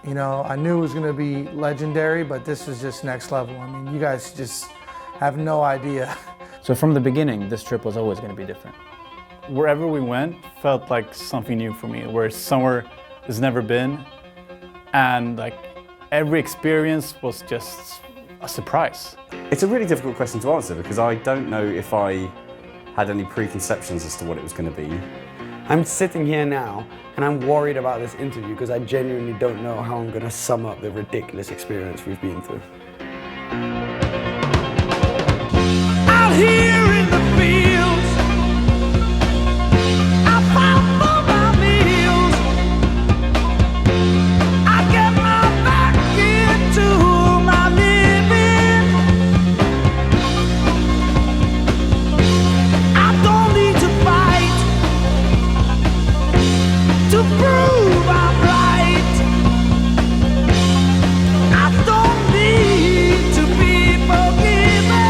You know, I knew it was gonna be legendary, but this is just next level. I mean, you guys just have no idea. So from the beginning, this trip was always gonna be different. Wherever we went felt like something new for me, where somewhere there's never been, and like every experience was just a surprise. It's a really difficult question to answer because I don't know if I had any preconceptions as to what it was going to be. I'm sitting here now and I'm worried about this interview because I genuinely don't know how I'm going to sum up the ridiculous experience we've been through. Out here in the fields, I fight for my meals. I get my back into my living. I don't need to fight to prove I'm right. I don't need to be forgiven.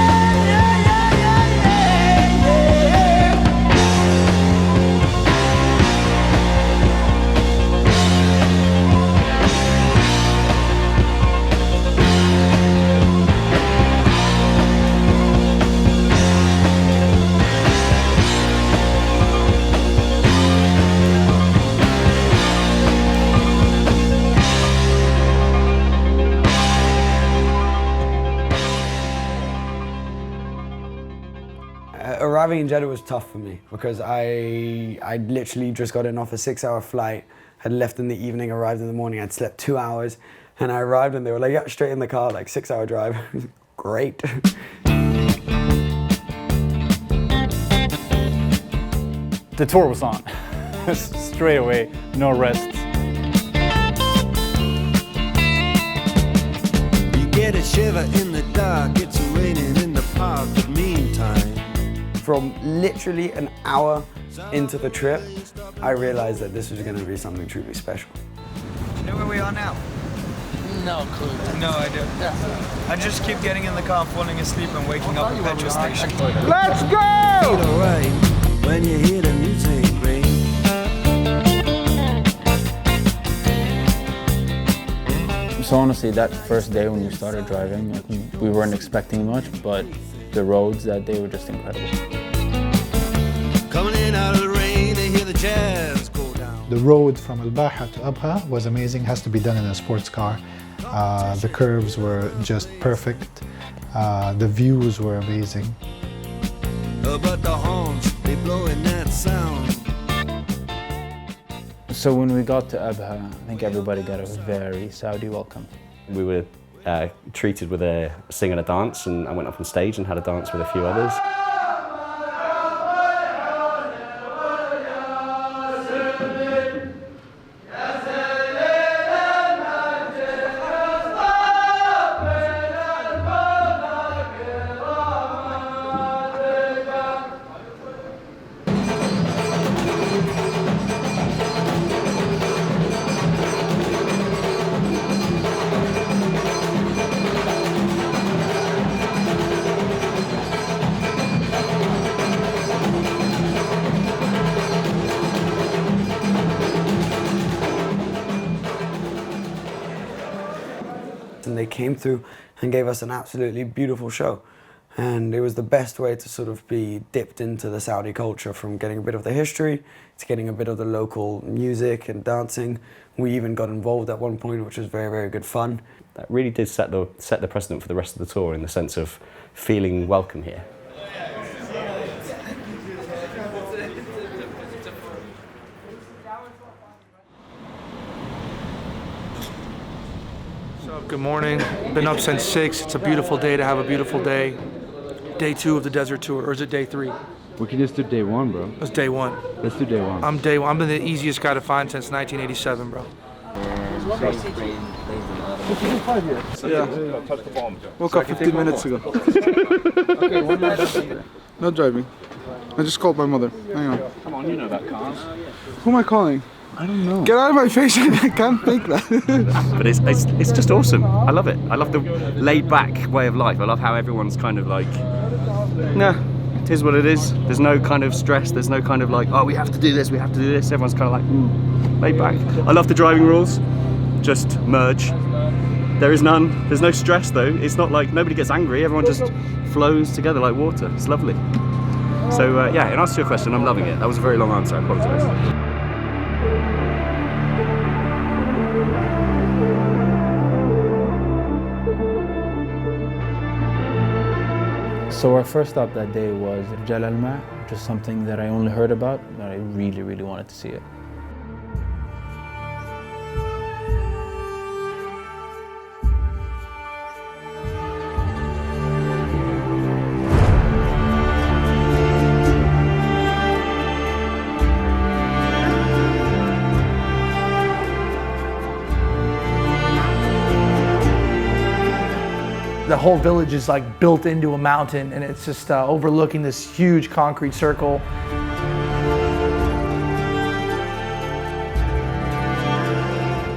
Arriving in Jeddah was tough for me because I literally just got in off a 6-hour flight, had left in the evening, arrived in the morning, I'd slept 2 hours, and I arrived and they were like, yeah, straight in the car, like 6-hour drive. Great. The tour was on, straight away, no rest. You get a shiver in the dark, it's raining in the park, but meantime. From literally an hour into the trip, I realized that this was going to be something truly special. Do you know where we are now? No clue. No idea. Yeah. I just keep getting in the car, falling asleep and waking up at petrol station. Let's go! Feel alright when you hear the music ring. So honestly, that first day when we started driving, like, we weren't expecting much, but the roads that day were just incredible. Coming in out of the rain, they hear the jazz go down. The road from Al-Baha to Abha was amazing, has to be done in a sports car. The curves were just perfect. The views were amazing. But the horns, they blowing that sound. So when we got to Abha, I think everybody got a very Saudi welcome. We were treated with a sing and a dance, and I went up on stage and had a dance with a few others. And they came through and gave us an absolutely beautiful show. And it was the best way to sort of be dipped into the Saudi culture, from getting a bit of the history to getting a bit of the local music and dancing. We even got involved at one point, which was very, very good fun. That really did set the precedent for the rest of the tour in the sense of feeling welcome here. Good morning. Been up since 6. It's a beautiful day to have a beautiful day. Day 2 of the desert tour, or is it day 3? We can just do day 1, bro. It's day 1. Let's do day 1. I'm day 1. I'm the easiest guy to find since 1987, bro. Yeah. Woke up 15 minutes ago. Not driving. I just called my mother. Hang on. Come on, you know that cars. Who am I calling? I don't know. Get out of my face, I can't think that. But it's just awesome. I love it. I love the laid back way of life. I love how everyone's kind of like, nah, it is what it is. There's no kind of stress. There's no kind of like, oh, we have to do this, we have to do this. Everyone's kind of like, laid back. I love the driving rules. just merge. There is none. There's no stress though. It's not like nobody gets angry. Everyone just flows together like water. It's lovely. So yeah, in answer to your question, I'm loving it. That was a very long answer. I apologise. So our first stop that day was Galag, which is something that I only heard about, but I really, really wanted to see it. The whole village is like built into a mountain, and it's just overlooking this huge concrete circle.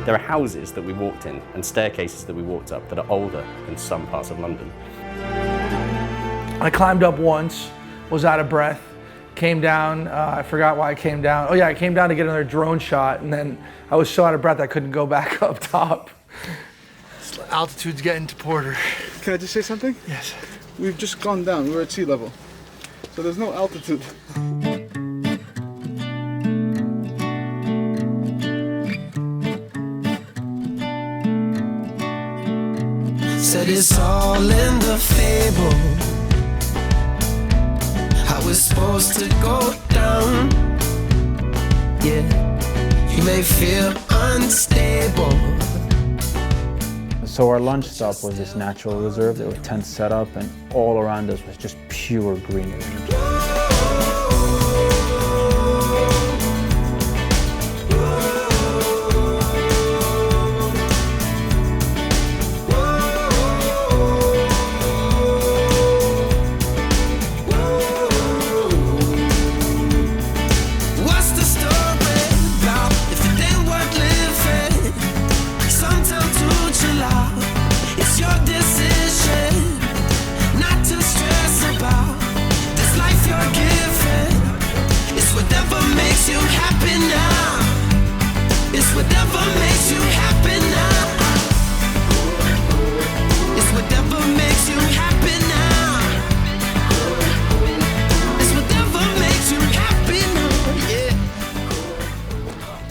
There are houses that we walked in and staircases that we walked up that are older in some parts of London. I climbed up once, was out of breath, came down, I forgot why I came down. Oh yeah, I came down to get another drone shot, and then I was so out of breath I couldn't go back up top. Altitude's getting to Porter. Can I just say something? Yes. We've just gone down. We're at sea level. So there's no altitude. Said it's all in the fable. How it's supposed to go down. Yeah, you may feel unstable. So our lunch stop was this natural reserve. There were tents set up, and all around us was just pure greenery.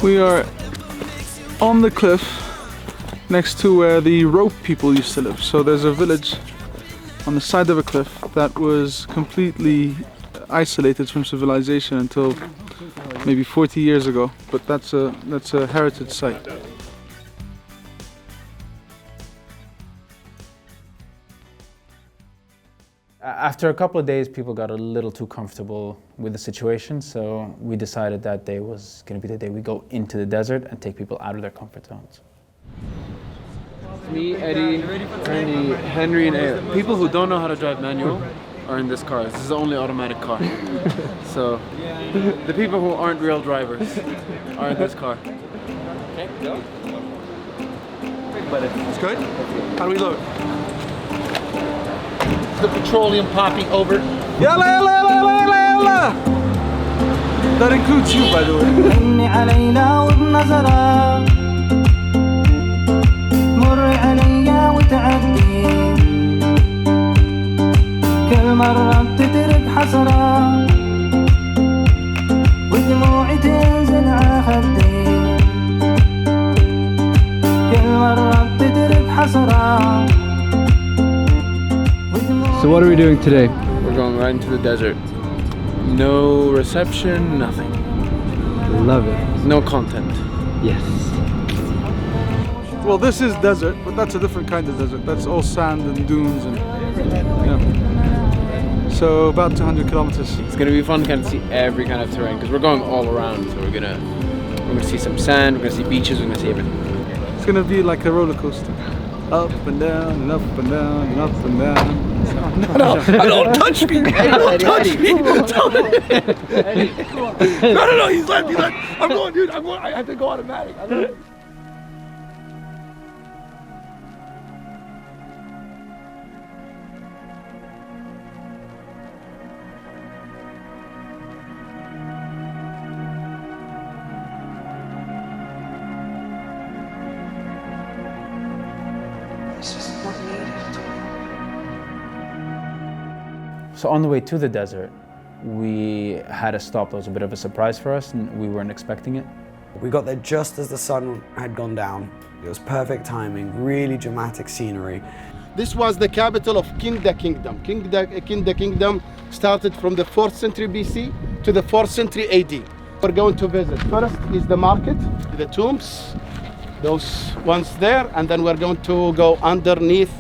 We are on the cliff next to where the rope people used to live. So there's a village on the side of a cliff that was completely isolated from civilization until maybe 40 years ago. But that's a heritage site. After a couple of days, people got a little too comfortable with the situation, so we decided that day was going to be the day we go into the desert and take people out of their comfort zones. Me, Eddie, Randy, Henry, and Ayo. People who don't know how to drive manual are in this car. This is the only automatic car. So, the people who aren't real drivers are in this car. Okay, go. It's good? How do we load? The petroleum popping over. Yalla, yalla, yalla, yalla, yalla! That includes you, by the way. So what are we doing today? We're going right into the desert. No reception, nothing. Love it. No content. Yes. Well, this is desert, but that's a different kind of desert. That's all sand and dunes and yeah. So about 200 kilometers. It's gonna be fun to kind of see every kind of terrain because we're going all around. So we're gonna see some sand, we're gonna see beaches, we're gonna see everything. It's gonna be like a roller coaster. Up and down and up and down and up and down. No, don't touch me! Don't touch me! No, he's left, I'm going, dude, I have to go automatic. So on the way to the desert, we had a stop that was a bit of a surprise for us, and we weren't expecting it. We got there just as the sun had gone down. It was perfect timing, really dramatic scenery. This was the capital of Kinda Kingdom. Kinda Kingdom started from the 4th century BC to the 4th century AD. We're going to visit. First is the market, the tombs, those ones there, and then we're going to go underneath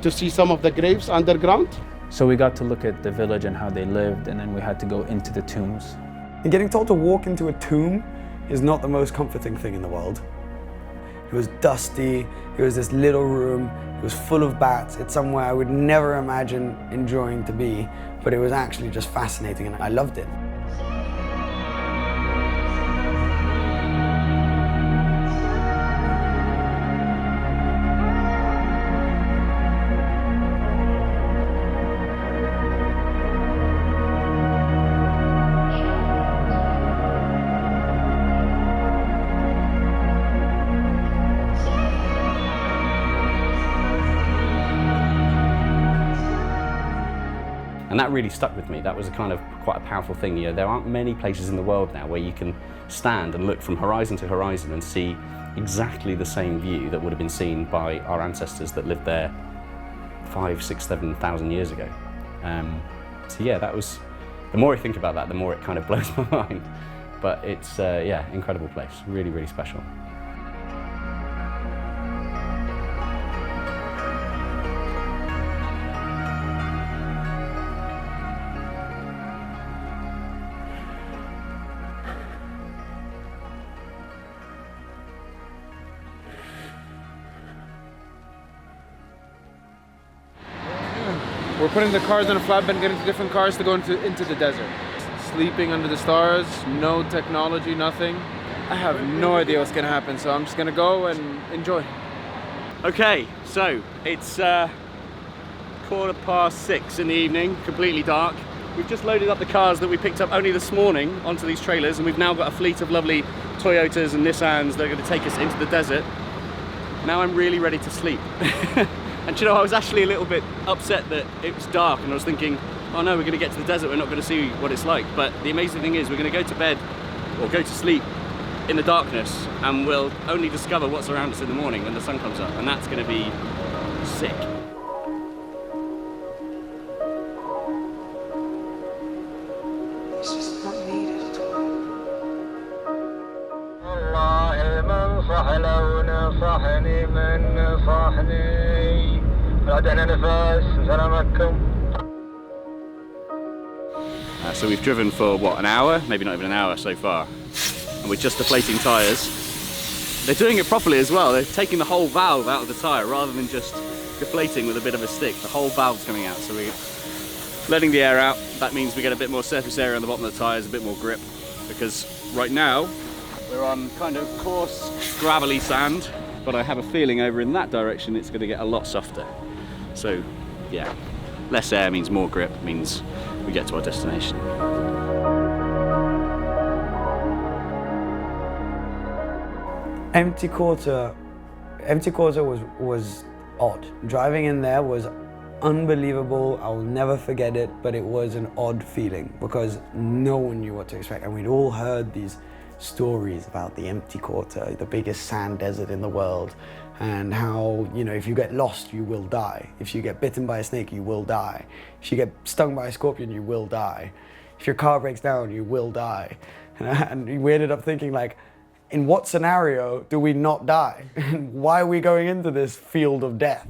to see some of the graves underground. So we got to look at the village and how they lived, and then we had to go into the tombs. And getting told to walk into a tomb is not the most comforting thing in the world. It was dusty, it was this little room, it was full of bats. It's somewhere I would never imagine enjoying to be, but it was actually just fascinating and I loved it. And that really stuck with me. That was a kind of quite a powerful thing. You know, there aren't many places in the world now where you can stand and look from horizon to horizon and see exactly the same view that would have been seen by our ancestors that lived there 5, 6, 7,000 years ago. So yeah, that was, the more I think about that, the more it kind of blows my mind. But it's, yeah, incredible place, really, really special. We're putting the cars on a flatbed, getting to different cars to go into the desert. Sleeping under the stars, no technology, nothing. I have no idea what's gonna happen, so I'm just gonna go and enjoy. Okay, so it's 6:15 in the evening, completely dark. We've just loaded up the cars that we picked up only this morning onto these trailers, and we've now got a fleet of lovely Toyotas and Nissans that are going to take us into the desert. Now I'm really ready to sleep. And you know, I was actually a little bit upset that it was dark, and I was thinking, oh no, we're going to get to the desert, we're not going to see what it's like. But the amazing thing is we're going to go to bed or go to sleep in the darkness, and we'll only discover what's around us in the morning when the sun comes up, and that's going to be sick. So we've driven for what, an hour? Maybe not even an hour so far, and we're just deflating tyres. They're doing it properly as well. They're taking the whole valve out of the tyre rather than just deflating with a bit of a stick. The whole valve's coming out, so we're letting the air out. That means we get a bit more surface area on the bottom of the tyres, a bit more grip, because right now we're on kind of coarse, gravelly sand, but I have a feeling over in that direction it's going to get a lot softer. So yeah, less air means more grip, means we get to our destination. Empty Quarter was odd. Driving in there was unbelievable. I will never forget it, but it was an odd feeling because no one knew what to expect, and we'd all heard these stories about the Empty Quarter, the biggest sand desert in the world, and how, you know, if you get lost, you will die. If you get bitten by a snake, you will die. If you get stung by a scorpion, you will die. If your car breaks down, you will die. And we ended up thinking, like, in what scenario do we not die? Why are we going into this field of death?